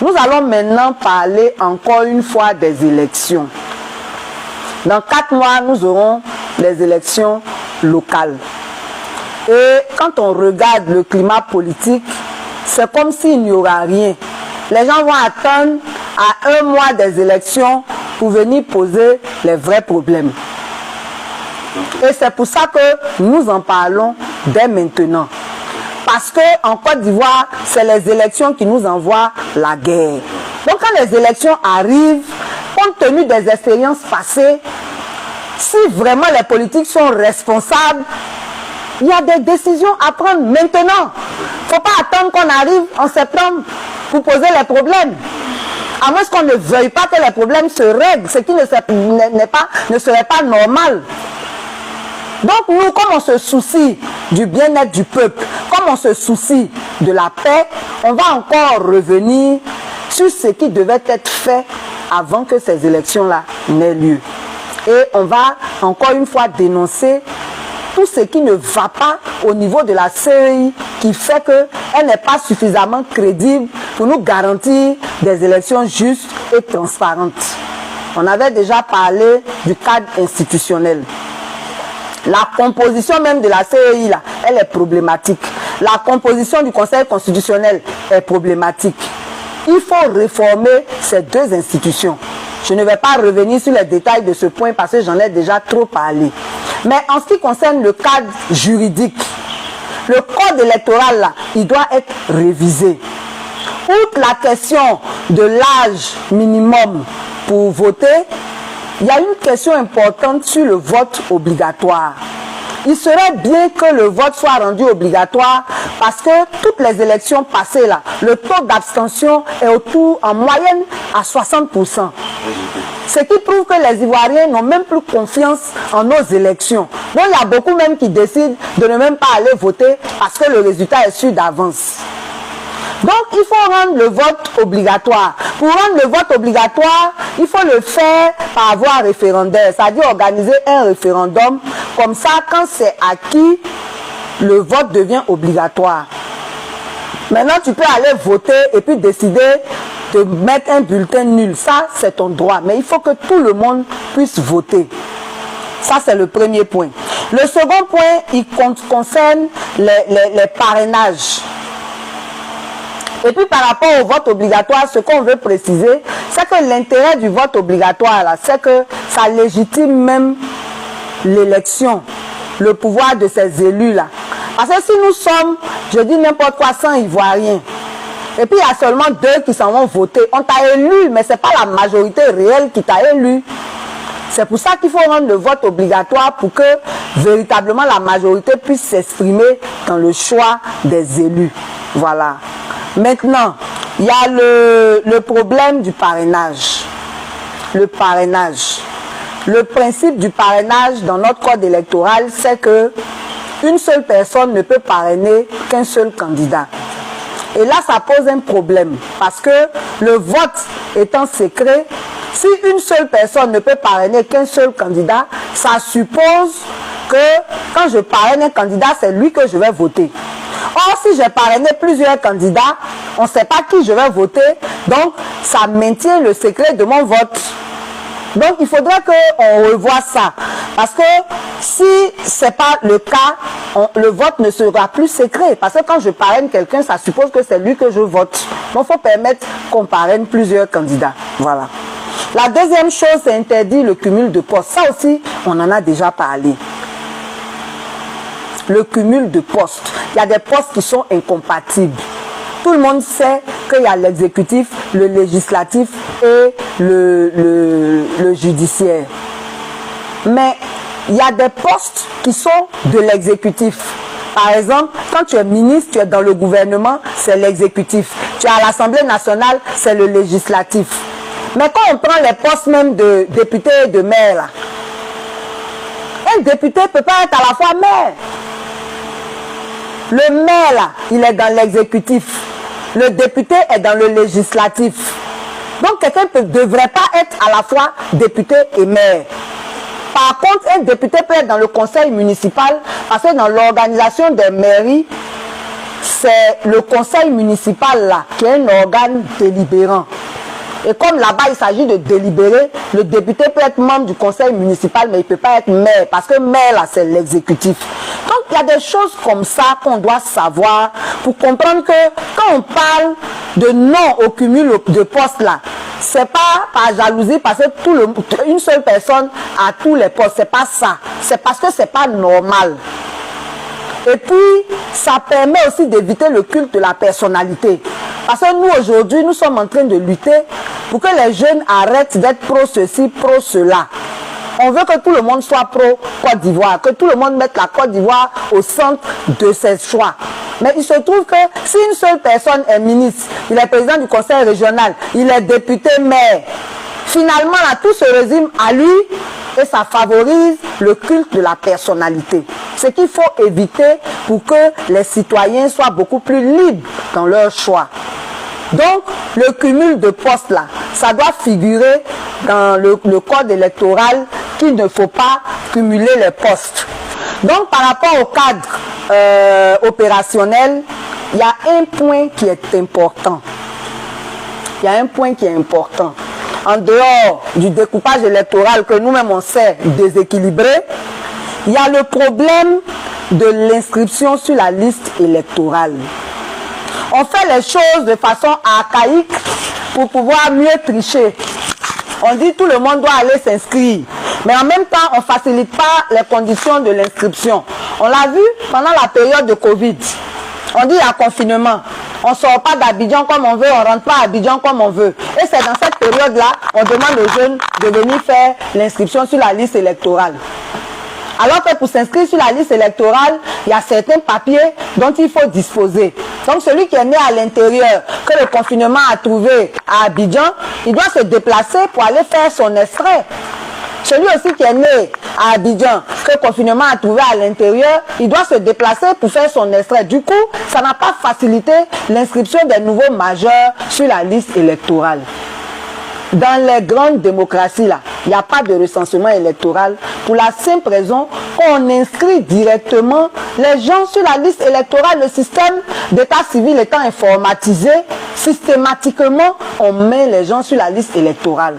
Nous allons maintenant parler encore une fois des élections. Dans 4 mois, nous aurons les élections locales. Et quand on regarde le climat politique, c'est comme s'il n'y aura rien. Les gens vont attendre à 1 mois des élections pour venir poser les vrais problèmes. Et c'est pour ça que nous en parlons dès maintenant. Parce qu'en Côte d'Ivoire, c'est les élections qui nous envoient la guerre. Donc quand les élections arrivent, compte tenu des expériences passées, si vraiment les politiques sont responsables, il y a des décisions à prendre maintenant. Il ne faut pas attendre qu'on arrive en septembre pour poser les problèmes. À moins qu'on ne veuille pas que les problèmes se règlent, ce qui ne serait pas normal. Donc nous, comme on se soucie du bien-être du peuple, comme on se soucie de la paix, on va encore revenir sur ce qui devait être fait avant que ces élections-là n'aient lieu. Et on va encore une fois dénoncer tout ce qui ne va pas au niveau de la CEI, qui fait qu'elle n'est pas suffisamment crédible pour nous garantir des élections justes et transparentes. On avait déjà parlé du cadre institutionnel. La composition même de la CEI, là, elle est problématique. La composition du Conseil constitutionnel est problématique. Il faut réformer ces 2 institutions. Je ne vais pas revenir sur les détails de ce point parce que j'en ai déjà trop parlé. Mais en ce qui concerne le cadre juridique, le code électoral, là, il doit être révisé. Outre la question de l'âge minimum pour voter, il y a une question importante sur le vote obligatoire. Il serait bien que le vote soit rendu obligatoire parce que toutes les élections passées, là, le taux d'abstention est autour, en moyenne, à 60%. Ce qui prouve que les Ivoiriens n'ont même plus confiance en nos élections. Donc il y a beaucoup même qui décident de ne même pas aller voter parce que le résultat est sûr d'avance. Donc il faut rendre le vote obligatoire. Pour rendre le vote obligatoire, il faut le faire par voie référendaire, c'est-à-dire organiser un référendum. Comme ça, quand c'est acquis, le vote devient obligatoire. Maintenant, tu peux aller voter et puis décider de mettre un bulletin nul. Ça, c'est ton droit. Mais il faut que tout le monde puisse voter. Ça, c'est le premier point. Le second point, il concerne les parrainages. Et puis par rapport au vote obligatoire, ce qu'on veut préciser, c'est que l'intérêt du vote obligatoire, c'est que ça légitime même l'élection, le pouvoir de ces élus-là. Parce que si nous sommes, je dis n'importe quoi, 100 Ivoiriens, et puis il y a seulement 2 qui s'en vont voter, on t'a élu, mais ce n'est pas la majorité réelle qui t'a élu. C'est pour ça qu'il faut rendre le vote obligatoire pour que véritablement la majorité puisse s'exprimer dans le choix des élus. Voilà. Maintenant, il y a le problème du parrainage. Le parrainage. Le principe du parrainage dans notre code électoral, c'est que une seule personne ne peut parrainer qu'un seul candidat. Et là, ça pose un problème parce que le vote étant secret, si une seule personne ne peut parrainer qu'un seul candidat, ça suppose que quand je parraine un candidat, c'est lui que je vais voter. Or, si j'ai parrainé plusieurs candidats, on ne sait pas qui je vais voter, donc ça maintient le secret de mon vote. Donc, il faudrait qu'on revoie ça. Parce que si ce n'est pas le cas, le vote ne sera plus secret. Parce que quand je parraine quelqu'un, ça suppose que c'est lui que je vote. Donc, il faut permettre qu'on parraine plusieurs candidats. Voilà. La deuxième chose, c'est interdire le cumul de postes. Ça aussi, on en a déjà parlé. Le cumul de postes. Il y a des postes qui sont incompatibles. Tout le monde sait qu'il y a l'exécutif, le législatif et le judiciaire. Mais il y a des postes qui sont de l'exécutif. Par exemple, quand tu es ministre, tu es dans le gouvernement, c'est l'exécutif. Tu es à l'Assemblée nationale, c'est le législatif. Mais quand on prend les postes même de député et de maire, là, un député ne peut pas être à la fois maire. Le maire, là, il est dans l'exécutif. Le député est dans le législatif. Donc, quelqu'un ne devrait pas être à la fois député et maire. Par contre, un député peut être dans le conseil municipal parce que dans l'organisation des mairies, c'est le conseil municipal là, qui est un organe délibérant. Et comme là-bas, il s'agit de délibérer, le député peut être membre du conseil municipal, mais il ne peut pas être maire, parce que maire, là, c'est l'exécutif. Donc, il y a des choses comme ça qu'on doit savoir pour comprendre que quand on parle de non au cumul de postes, là, c'est pas par jalousie, parce que une seule personne a tous les postes. C'est pas ça. C'est parce que c'est pas normal. Et puis, ça permet aussi d'éviter le culte de la personnalité. Parce que nous, aujourd'hui, nous sommes en train de lutter pour que les jeunes arrêtent d'être pro ceci, pro cela. On veut que tout le monde soit pro Côte d'Ivoire, que tout le monde mette la Côte d'Ivoire au centre de ses choix. Mais il se trouve que si une seule personne est ministre, il est président du conseil régional, il est député maire, finalement, là, tout se résume à lui et ça favorise le culte de la personnalité. Ce qu'il faut éviter pour que les citoyens soient beaucoup plus libres dans leur choix. Donc, le cumul de postes là, ça doit figurer dans le code électoral qu'il ne faut pas cumuler les postes. Donc, par rapport au cadre opérationnel, il y a un point qui est important. Il y a un point qui est important. En dehors du découpage électoral que nous-mêmes on sait déséquilibré, il y a le problème de l'inscription sur la liste électorale. On fait les choses de façon archaïque pour pouvoir mieux tricher. On dit tout le monde doit aller s'inscrire. Mais en même temps, on ne facilite pas les conditions de l'inscription. On l'a vu pendant la période de Covid. On dit il y a confinement. On ne sort pas d'Abidjan comme on veut, on ne rentre pas à Abidjan comme on veut. Et c'est dans cette période-là, on demande aux jeunes de venir faire l'inscription sur la liste électorale. Alors que pour s'inscrire sur la liste électorale, il y a certains papiers dont il faut disposer. Donc celui qui est né à l'intérieur, que le confinement a trouvé à Abidjan, il doit se déplacer pour aller faire son extrait. Celui aussi qui est né à Abidjan, que le confinement a trouvé à l'intérieur, il doit se déplacer pour faire son extrait. Du coup, ça n'a pas facilité l'inscription des nouveaux majeurs sur la liste électorale. Dans les grandes démocraties, là, il n'y a pas de recensement électoral pour la simple raison qu'on inscrit directement les gens sur la liste électorale. Le système d'état civil étant informatisé, systématiquement, on met les gens sur la liste électorale.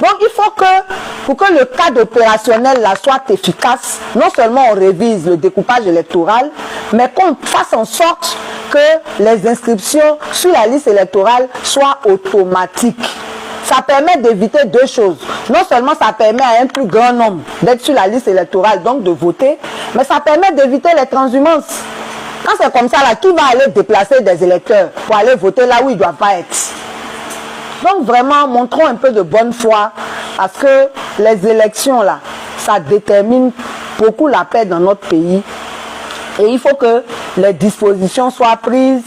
Donc, il faut que, pour que le cadre opérationnel là, soit efficace, non seulement on révise le découpage électoral, mais qu'on fasse en sorte que les inscriptions sur la liste électorale soient automatiques. Ça permet d'éviter deux choses. Non seulement ça permet à un plus grand nombre d'être sur la liste électorale, donc de voter, mais ça permet d'éviter les transhumances. Quand c'est comme ça, là, qui va aller déplacer des électeurs pour aller voter là où ils ne doivent pas être? Donc vraiment, montrons un peu de bonne foi, parce que les élections, là, ça détermine beaucoup la paix dans notre pays. Et il faut que les dispositions soient prises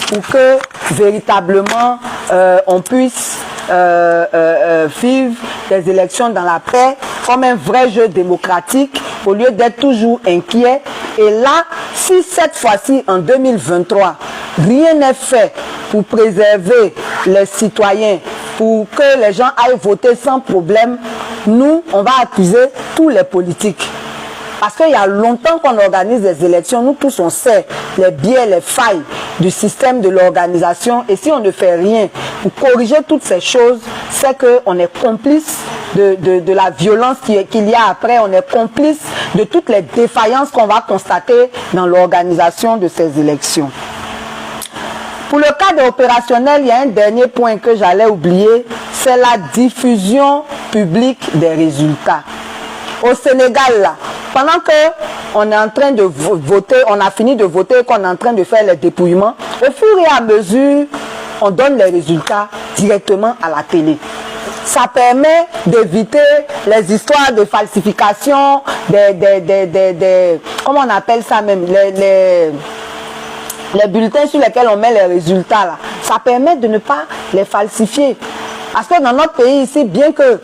pour que véritablement on puisse vivre des élections dans la paix comme un vrai jeu démocratique au lieu d'être toujours inquiet. Et là, si cette fois-ci, en 2023, rien n'est fait pour préserver les citoyens, pour que les gens aillent voter sans problème, nous, on va accuser tous les politiques. Parce qu'il y a longtemps qu'on organise des élections, nous tous on sait les biais, les failles du système de l'organisation. Et si on ne fait rien pour corriger toutes ces choses, c'est qu'on est complice de la violence qu'il y a après. On est complice de toutes les défaillances qu'on va constater dans l'organisation de ces élections. Pour le cadre opérationnel, il y a un dernier point que j'allais oublier, c'est la diffusion publique des résultats. Au Sénégal, là, pendant qu'on est en train de voter, on a fini de voter, qu'on est en train de faire les dépouillements, au fur et à mesure, on donne les résultats directement à la télé. Ça permet d'éviter les histoires de falsification, comment on appelle ça même, les bulletins sur lesquels on met les résultats là. Ça permet de ne pas les falsifier. Parce que dans notre pays ici, bien que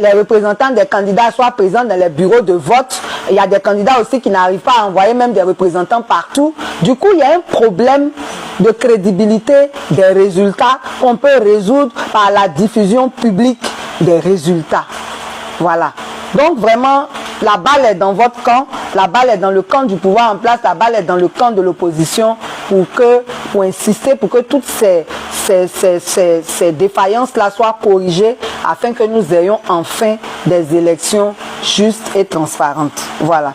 les représentants des candidats soient présents dans les bureaux de vote, il y a des candidats aussi qui n'arrivent pas à envoyer même des représentants partout. Du coup, il y a un problème de crédibilité des résultats qu'on peut résoudre par la diffusion publique des résultats. Voilà. Donc vraiment, la balle est dans votre camp, la balle est dans le camp du pouvoir en place, la balle est dans le camp de l'opposition. pour insister pour que toutes ces défaillances-là soient corrigées afin que nous ayons enfin des élections justes et transparentes. Voilà.